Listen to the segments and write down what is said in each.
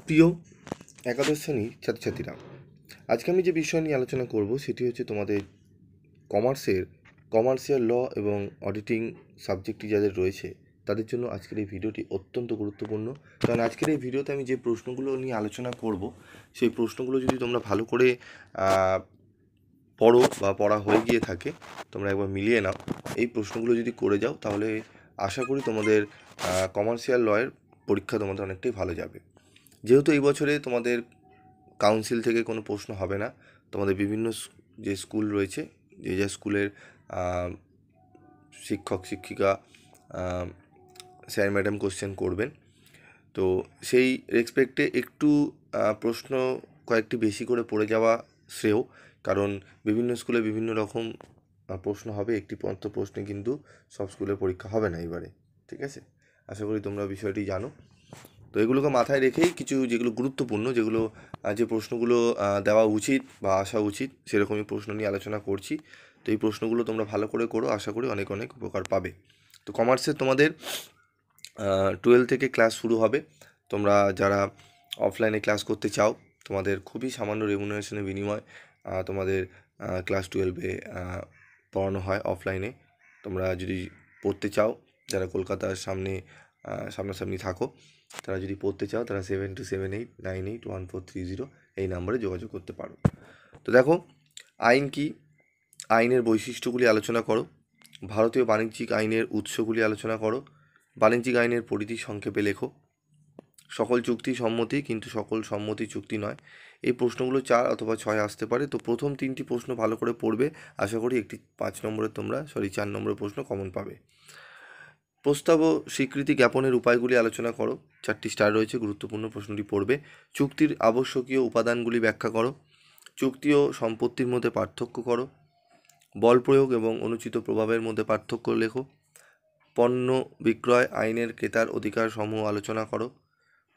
প্রিয় একাদশ শ্রেণীর ছাত্রছাত্রীরা, আজকে আমি যে বিষয় নিয়ে আলোচনা করব সেটি হচ্ছে তোমাদের কমার্শিয়াল ল এবং অডিটিং সাবজেক্টটি যাদের রয়েছে তাদের জন্য আজকের এই ভিডিওটি অত্যন্ত গুরুত্বপূর্ণ। কারণ আজকের এই ভিডিওতে আমি যে প্রশ্নগুলো নিয়ে আলোচনা করব সেই প্রশ্নগুলো যদি তোমরা ভালো করে পড়ো বা পড়া হয়ে গিয়ে থাকে, তোমরা একবার মিলিয়ে নাও, এই প্রশ্নগুলো যদি করে যাও তাহলে আশা করি তোমাদের কমার্শিয়াল লয়ের পরীক্ষা তোমাদের অনেকটাই ভালো যাবে। যেহেতু এই বছরে তোমাদের কাউন্সিল থেকে কোনো প্রশ্ন হবে না, তোমাদের বিভিন্ন যে স্কুল রয়েছে, যে যে স্কুলের শিক্ষক শিক্ষিকা স্যার ম্যাডাম কোশ্চেন করবেন, তো সেই রেসপেক্টে একটু প্রশ্ন কয়েকটি বেশি করে পড়ে যাওয়া শ্রেয়। কারণ বিভিন্ন স্কুলে বিভিন্ন রকম প্রশ্ন হবে, একটি মাত্র প্রশ্নে কিন্তু সব স্কুলের পরীক্ষা হবে না এবারে, ঠিক আছে? আশা করি তোমরা বিষয়টি জানো। তো এগুলোকে মাথায় রেখেই কিছু যেগুলো গুরুত্বপূর্ণ, যেগুলো যে প্রশ্নগুলো দেওয়া উচিত বা আসা উচিত, সেরকমই প্রশ্ন নিয়ে আলোচনা করছি। তো এই প্রশ্নগুলো তোমরা ভালো করে করো, আশা করি অনেক অনেক উপকার পাবে। তো কমার্সের তোমাদের 12 থেকে ক্লাস শুরু হবে। তোমরা যারা অফলাইনে ক্লাস করতে চাও, তোমাদের খুবই সামান্য রেমুনারেশনের বিনিময় তোমাদের ক্লাস 12-এ পড়ানো হয় অফলাইনে। তোমরা যদি পড়তে চাও, যারা কলকাতার সামনাসামনি থাকো, তারা যদি পড়তে চাও, তারা 7278981430 এই নাম্বারে যোগাযোগ করতে পারো। তো দেখো, আইন কি, আইনের বৈশিষ্ট্যগুলি আলোচনা করো, ভারতীয় বাণিজ্যিক আইনের উৎসগুলি আলোচনা করো, বাণিজ্যিক আইনের পরিধি সংক্ষেপে লেখো, সকল চুক্তি সম্মতি কিন্তু সকল সম্মতি চুক্তি নয়। এই প্রশ্নগুলো 4 অথবা 6 আসতে পারে। তো প্রথম 3টি প্রশ্ন ভালো করে পড়বে, আশা করি একটি 4 নম্বরের প্রশ্ন কমন পাবে। প্রস্তাব ও স্বীকৃতি জ্ঞাপনের উপায়গুলি আলোচনা করো, 4টি স্টার রয়েছে, গুরুত্বপূর্ণ প্রশ্নটি পড়বে। চুক্তির আবশ্যকীয় উপাদানগুলি ব্যাখ্যা করো, চুক্তি ও সম্পত্তির মধ্যে পার্থক্য করো, বল প্রয়োগ এবং অনুচিত প্রভাবের মধ্যে পার্থক্য লেখো, পণ্য বিক্রয় আইনের ক্রেতার অধিকার সমূহ আলোচনা করো,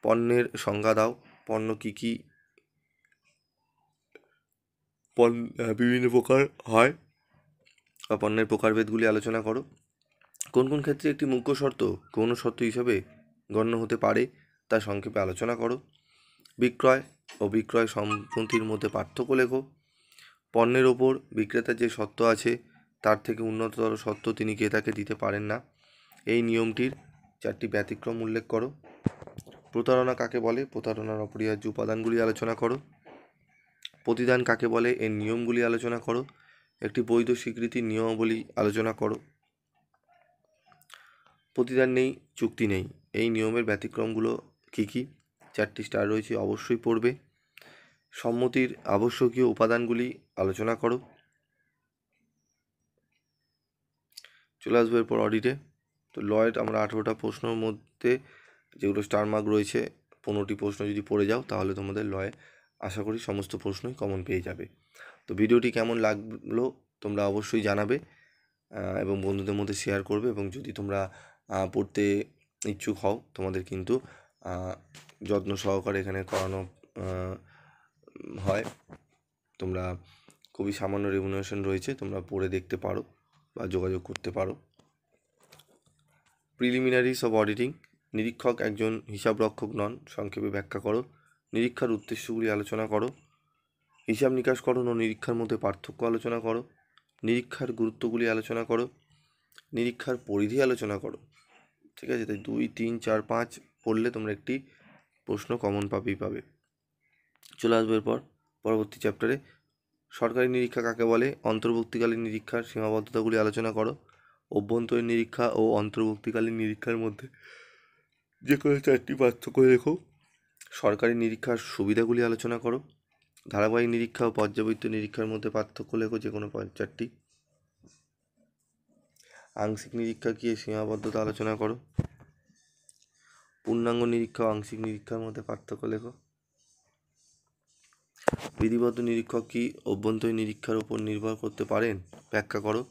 পণ্যের সংজ্ঞা দাও, পণ্য কী কী বিভিন্ন প্রকার হয় বা পণ্যের প্রকারভেদগুলি আলোচনা করো, কোন কোন ক্ষেত্রে একটি মুখ্য শর্ত গৌণ শর্ত হিসাবে গণ্য হতে পারে তা সংক্ষেপে আলোচনা করো, বিক্রয় ও বিক্রয় সম্পত্তির মধ্যে পার্থক্য লেখো, পণ্যের ওপর বিক্রেতার যে সত্ত্ব আছে তার থেকে উন্নততর সত্ত্ব তিনি ক্রেতাকে দিতে পারেন না, এই নিয়মটির 4টি ব্যতিক্রম উল্লেখ করো, প্রতারণা কাকে বলে, প্রতারণার অপরিহার্য উপাদানগুলি আলোচনা করো, প্রতিদান কাকে বলে, এর নিয়মগুলি আলোচনা করো, একটি বৈধ স্বীকৃতির নিয়মাবলী আলোচনা করো, প্রতিদান নেই চুক্তি নেই, এই নিয়মের ব্যতিক্রমগুলো কী কী, 4টি স্টার রয়েছে, অবশ্যই পড়বে। সম্মতির আবশ্যকীয় উপাদানগুলি আলোচনা করো। চলে আসবো এরপর অডিটে। তো লয়েড আমরা 18টা প্রশ্নের মধ্যে যেগুলো স্টার মার্ক রয়েছে, 15টি প্রশ্ন যদি পড়ে যাও তাহলে তোমাদের লয়ে আশা করি সমস্ত প্রশ্নই কমন পেয়ে যাবে। তো ভিডিওটি কেমন লাগলো তোমরা অবশ্যই জানাবে এবং বন্ধুদের মধ্যে শেয়ার করবে, এবং যদি তোমরা পড়তে ইচ্ছুক হও, তোমাদের কিন্তু যত্ন সহকারে এখানে করানো হয়। তোমরা খুবই সামান্য রেমুনারেশন রয়েছে, তোমরা পড়ে দেখতে পারো বা যোগাযোগ করতে পারো। প্রিলিমিনারিস অফ অডিটিং, নিরীক্ষক একজন হিসাবরক্ষক নন, সংক্ষেপে ব্যাখ্যা করো, নিরীক্ষার উদ্দেশ্যগুলি আলোচনা করো, হিসাব নিকাশকরণ ও নিরীক্ষার মধ্যে পার্থক্য আলোচনা করো, নিরীক্ষার গুরুত্বগুলি আলোচনা করো, নিরীক্ষার পরিধি আলোচনা করো। ঠিক আছে, তাই 2, 3, 4, 5 পড়লে তোমরা একটি প্রশ্ন কমন পাবে। চলে আসবো এরপর পরবর্তী চ্যাপ্টারে। সরকারি নিরীক্ষা কাকে বলে, অন্তর্বর্তীকালীন নিরীক্ষার সীমাবদ্ধতাগুলি আলোচনা করো, অভ্যন্তরীণ নিরীক্ষা ও অন্তর্বর্তীকালীন নিরীক্ষার মধ্যে যে কোনো 4টি পার্থক্য লেখো, সরকারি নিরীক্ষার সুবিধাগুলি আলোচনা করো, ধারাবাহিক নিরীক্ষা ও পর্যাবৃত্ত নিরীক্ষার মধ্যে পার্থক্য লেখো যে কোনো 4টি, আংশিক নিরীক্ষা কি এর সীমাবদ্ধতা আলোচনা করো, পূর্ণাঙ্গ নিরীক্ষা ও আংশিক নিরীক্ষার মধ্যে পার্থক্য লেখো, বিধিবদ্ধ নিরীক্ষক কি অভ্যন্তরীণ নিরীক্ষার উপর নির্ভর করতে পারেন ব্যাখ্যা করো,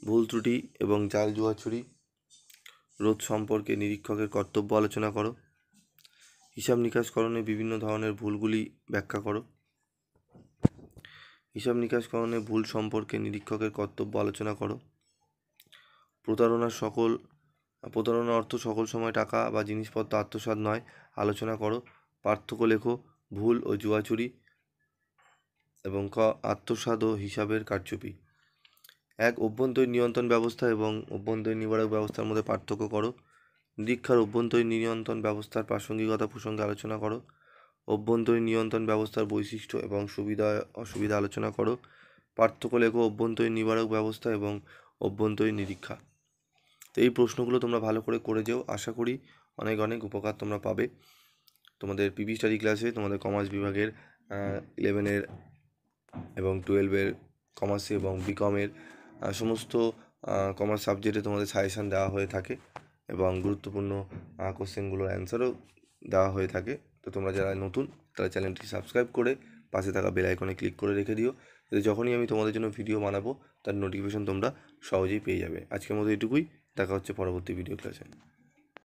ভুল ত্রুটি এবং জাল জুয়াচুরি রোধ সম্পর্কে নিরীক্ষকের কর্তব্য আলোচনা করো, হিসাব নিকাশকরণে বিভিন্ন ধরনের ভুলগুলি ব্যাখ্যা করো, হিসাব নিকাশকরণে ভুল সম্পর্কে নিরীক্ষকের কর্তব্য আলোচনা করো, প্রতারণার অর্থ সকল সময় টাকা বা জিনিসপত্র আত্মসাৎ নয়, আলোচনা করো, পার্থক্য লেখো, ভুল ও জুয়াচুরি, এবং ক আত্মসাৎ ও হিসাবের কারচুপি। 1 অভ্যন্তরীণ নিয়ন্ত্রণ ব্যবস্থা এবং অভ্যন্তরীণ নিবারক ব্যবস্থার মধ্যে পার্থক্য করো। নিরীক্ষার অভ্যন্তরীণ নিয়ন্ত্রণ ব্যবস্থার প্রাসঙ্গিকতা প্রসঙ্গে আলোচনা করো। অভ্যন্তরীণ নিয়ন্ত্রণ ব্যবস্থার বৈশিষ্ট্য এবং সুবিধা অসুবিধা আলোচনা করো। পার্থক্য লেখো অভ্যন্তরীণ নিবারক ব্যবস্থা এবং অভ্যন্তরীণ নিরীক্ষা। তো এই প্রশ্নগুলো তোমরা ভালো করে যেও, আশা করি অনেক অনেক উপকার তোমরা পাবে। তোমাদের পিবি স্টাডি ক্লাসে তোমাদের কমার্স বিভাগের 11-এর এবং 12-এর কমার্সে এবং বিকমের সমস্ত কমার্স সাবজেক্টে তোমাদের সাজেশান দেওয়া হয়ে থাকে এবং গুরুত্বপূর্ণ কোশ্চেনগুলোর অ্যান্সারও দেওয়া হয়ে থাকে। তো তোমরা যারা নতুন তারা চ্যানেলটি সাবস্ক্রাইব করে পাশে থাকা বেল আইকনে ক্লিক করে রেখে দিও, যাতে যখনই আমি তোমাদের জন্য ভিডিও বানাবো তার নোটিফিকেশন তোমরা সহজেই পেয়ে যাবে। আজকের মতো এটুকুই, দেখা হচ্ছে পরবর্তী ভিডিও ক্লাসে।